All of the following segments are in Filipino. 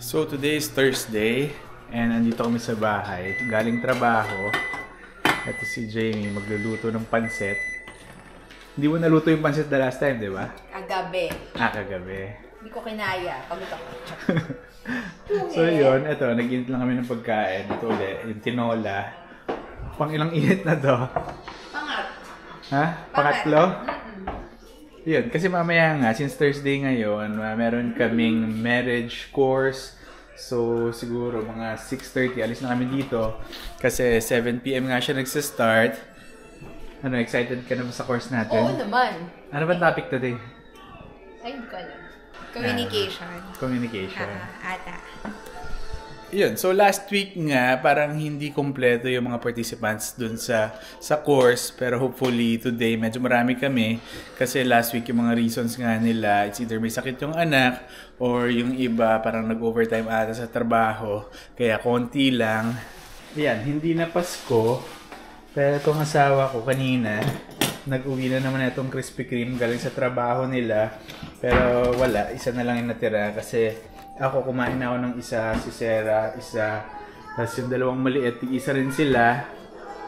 So today is Thursday and andito kami sa bahay. Galing trabaho. Ito si Jamie magluluto ng pansit. Hindi mo naluto yung pansit the last time, di ba? Kagabi. Kagabi. Hindi ko kinaya. Pagod ako. So yun, ito, nag-init lang kami ng pagkain. Ito ulit, yung tinola. Pang ilang init na to? Pangat. Ha? Pangatlo? Yun, kasi mamaya nga, since Thursday ngayon, meron kaming marriage course. So, siguro mga 6:30, alis na kami dito. Kasi 7 PM nga siya nagsa-start. Ano, excited ka na ba sa course natin? Oo naman. Ano ba topic today? Ay, hindi ko alam. Communication. Communication. Ata. Yun, so last week nga, parang hindi kompleto yung mga participants dun sa course. Pero hopefully today, medyo marami kami. Kasi last week yung mga reasons nga nila, it's either may sakit yung anak or yung iba parang nag-overtime ata sa trabaho. Kaya konti lang. Yan, hindi na Pasko. Pero itong asawa ko kanina, nag-uwi na naman itong Krispy Kreme galing sa trabaho nila. Pero wala, isa na lang yung natira kasi ako kumain ako ng isa, si Sarah, isa. Tapos yung dalawang maliit, isa rin sila.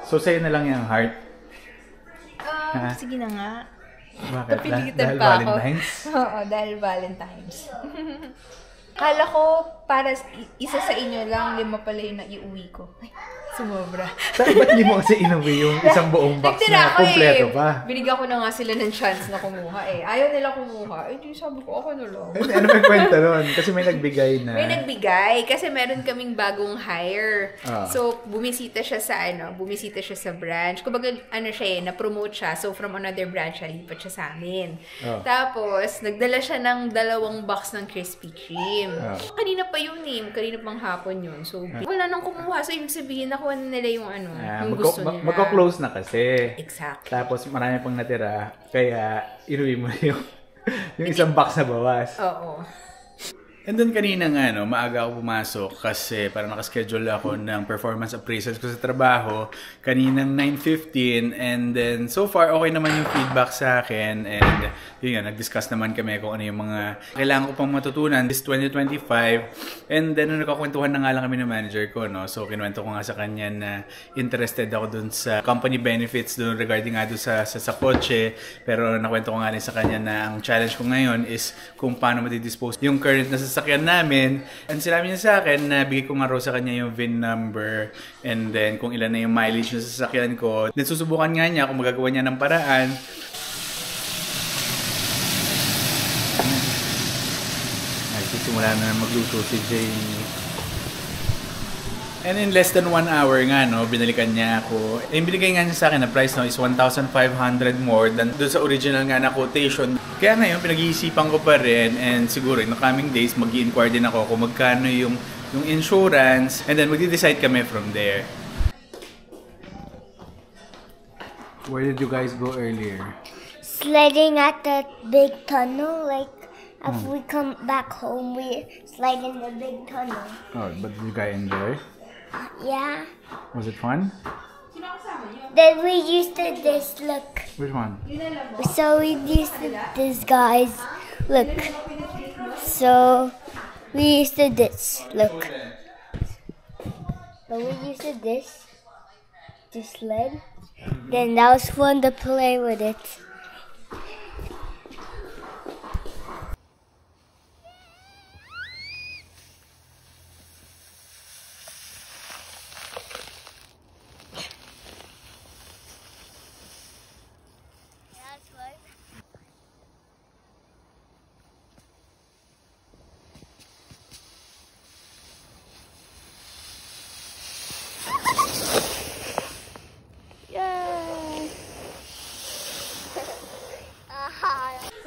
So sa'yo na lang yung heart. Sige na nga. Bakit? Napilitan Dahil pa Valentine's? ako. Oo, dahil Valentine's. Kala ko para isa sa inyo lang, 5 pala yung naiuwi ko. Ay, sumobra. Ba't di mo kasi inuwi yung isang buong box na kompleto pa? Binigyan ko na nga sila ng chance na kumuha eh. Ayaw nila kumuha. Eh, di sabi ko, ako na lang. Ano may kwenta nun? Kasi may nagbigay na. May nagbigay kasi meron kaming bagong hire. So, bumisita siya sa branch. Kumbaga, siya na-promote siya. So, from another branch, lipat siya sa amin. Tapos, nagdala siya ng 2 box ng Krispy Kreme. Kanina pa yun kanina pang hapon yun. So, wala nang kumuha. So, ibig sabihin, nakuha na nila yung yung gusto nila. Magko-close na kasi. Exactly. Tapos, marami pang natira. Kaya, inuwi mo yung isang box na bawas. Oo. And then kanina nga, maaga ako pumasok kasi parang nakaschedule ako ng performance appraisals ko sa trabaho kaninang 9:15 and then so far okay naman yung feedback sa akin and yun nga, nag-discuss naman kami kung ano yung mga kailangan ko pang matutunan this 2025 and then nagkakwentuhan na nga lang kami ng manager ko, so kinuwento ko nga sa kanya na interested ako dun sa company benefits dun regarding nga dun sa kotse pero nakwento ko nga rin sa kanya na ang challenge ko ngayon is kung paano madidispose yung current na sasakyan namin. And sinabi niya sa akin na bigay ko nga raw sa kanya yung VIN number and then kung ilan na yung mileage ng sasakyan ko. Then susubukan nga niya kung magagawa niya ng paraan. Nagsisimula na magluto si Jamie. And in less than 1 hour nga, binalikan niya ako. Yung binigay nga niya sa akin na price is 1,500 more than doon sa original nga na quotation. Kaya ngayon, pinag-iisipan ko pa rin and siguro in the coming days, mag-i-inquire din ako kung magkano yung insurance and then magdi-decide kami from there. Where did you guys go earlier? Sledding at the big tunnel, like if we come back home, we slide in the big tunnel. Oh, but did you guys enjoy? Yeah. Was it fun? Then we used to this, look. Which one? So we used to this, guys. Look. So we used to this, look. So we used to this sled. Then that was fun to play with it.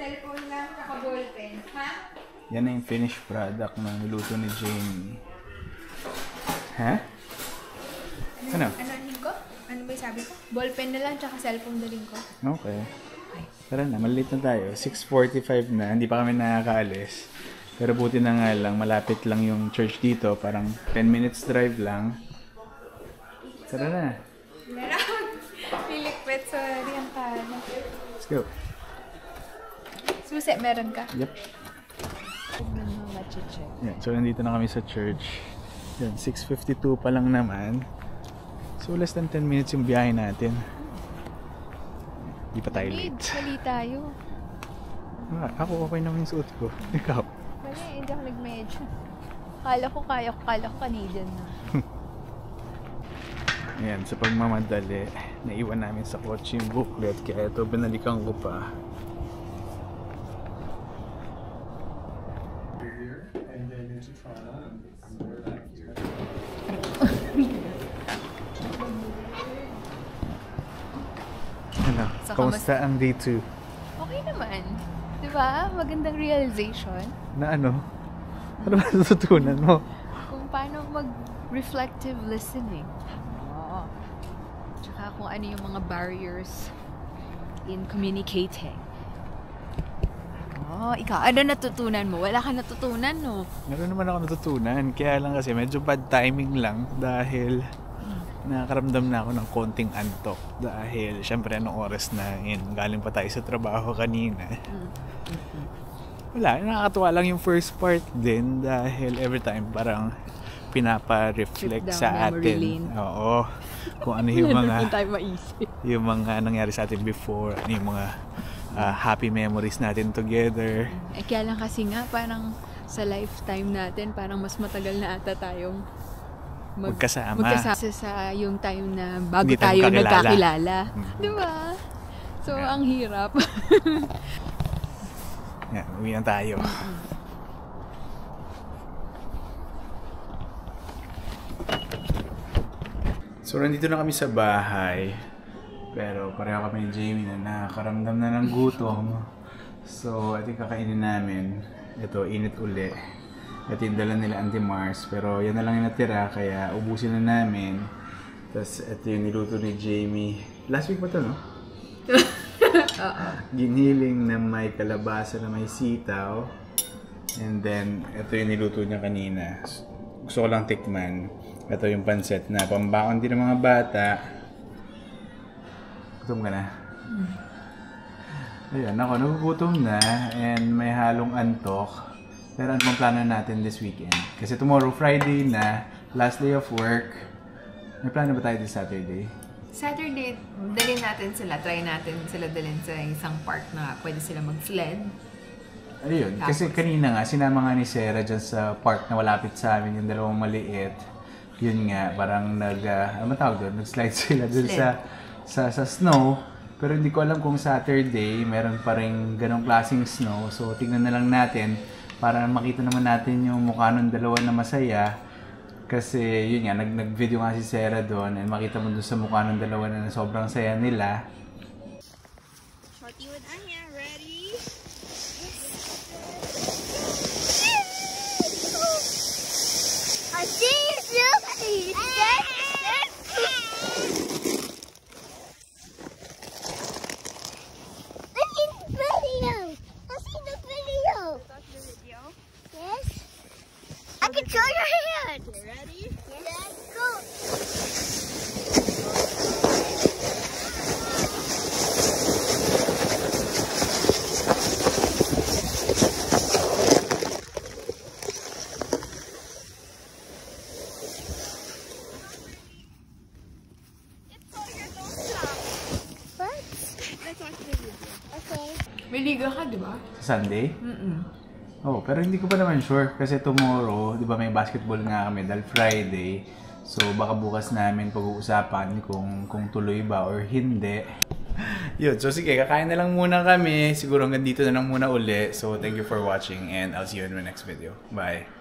Cellphone lang, naka-ballpen. Ha? Yan na yung finished product na niluto ni Jamie. Ha? Ano? Ano ko? Ano ba yung sabi ko? Ballpen na lang, tsaka cellphone na rin ko. Okay. Tara na, malilate na tayo. 6:45 na, hindi pa kami nakakaalis. Pero buti na nga lang, malapit lang yung church dito. Parang 10 minutes drive lang. Tara na. Meron. Pilikpit, sorry ang kala. Let's go. Susi, meron ka? Yep. Tignan mo, check. Yan, so nandito na kami sa church. Yan, 6:52 pa lang naman. So less than 10 minutes yung biyahe natin. Hindi pa tayo late. Mali tayo. Ako okay naman yung suot ko. Ikaw? Mali, hindi ako nag-medyo. Kala ko Canadian na. Ayan, sa pagmamadali, naiwan namin sa kotse yung booklet. Kaya ito, binalikan ko pa. Ano? Kamusta ang day 2? Okay naman. Diba? Magandang realization. Na ano? Ano ba natutunan mo? Kung paano mag-reflective listening. Oo. Tsaka kung ano yung mga barriers in communicating. Oh, ikaw, ano natutunan mo? Wala ka natutunan, no? Meron naman ako natutunan. Kaya lang kasi medyo bad timing lang dahil nakakaramdam na ako ng konting antok. Dahil syempre anong oras na yun. Galing pa tayo sa trabaho kanina. Wala, nakakatuwa lang yung first part din dahil every time parang pinapa-reflect sa atin. Lane. Oo. Kung ano yung mga tayo maisip. yung mga nangyari sa atin before, ano yung mga happy memories natin together. Eh, kaya lang kasi nga parang sa lifetime natin parang mas matagal na ata tayong magkasama sa yung time na bago Hindi tayo kakilala. nagkakilala. Diba? So, ang hirap. Yan, uwi na tayo. So, nandito na kami sa bahay. Pero pareho kami ni Jamie na nakakaramdam na ng gutom. So, ito yung kakainin namin. Ito, init uli. Ito yung dala nila Auntie Mars. Pero yan na lang yung natira, kaya ubusin na namin. Tapos, ito yung niluto ni Jamie. Last week pa ito, no? Giniling na may kalabasa na may sitaw. And then, ito yung niluto niya kanina. Gusto ko lang tikman. Ito yung pansit na pambaon din ng mga bata. Gutom ka na? Ayan, ako nagugutom na and may halong antok. Pero ano bang plano natin this weekend? Kasi tomorrow, Friday na, last day of work. May plano ba tayo this Saturday? Saturday, dalhin natin sila. Try natin sila dalhin sa isang park na pwede sila mag-sled. Ayun, kasi kanina nga, sinama nga ni Sarah dyan sa park na malapit sa amin, yung dalawang maliit. Yun nga, parang ano tawag doon? Nag-slide sila doon sa snow. Pero hindi ko alam kung Saturday, meron pa rin ganong klaseng snow. So, tignan na lang natin para makita naman natin yung mukha ng dalawa na masaya. Kasi, yun nga, nag-video nga si Sarah doon and makita mo doon sa mukha ng dalawa na sobrang saya nila. Shorty with Anya, ready? I see you, Susie! I can show your hand. You ready? Yes. Go. What? Let's watch the video. Okay. May liga ka, di ba? Sa Sunday? Oh, pero hindi ko pa naman sure kasi tomorrow, 'di ba, may basketball nga kami dahil Friday. So baka bukas namin pag-uusapan kung tuloy ba or hindi. Yun, so sige, kakain na lang muna kami. Siguro hanggang dito na lang muna uli. So thank you for watching and I'll see you in my next video. Bye.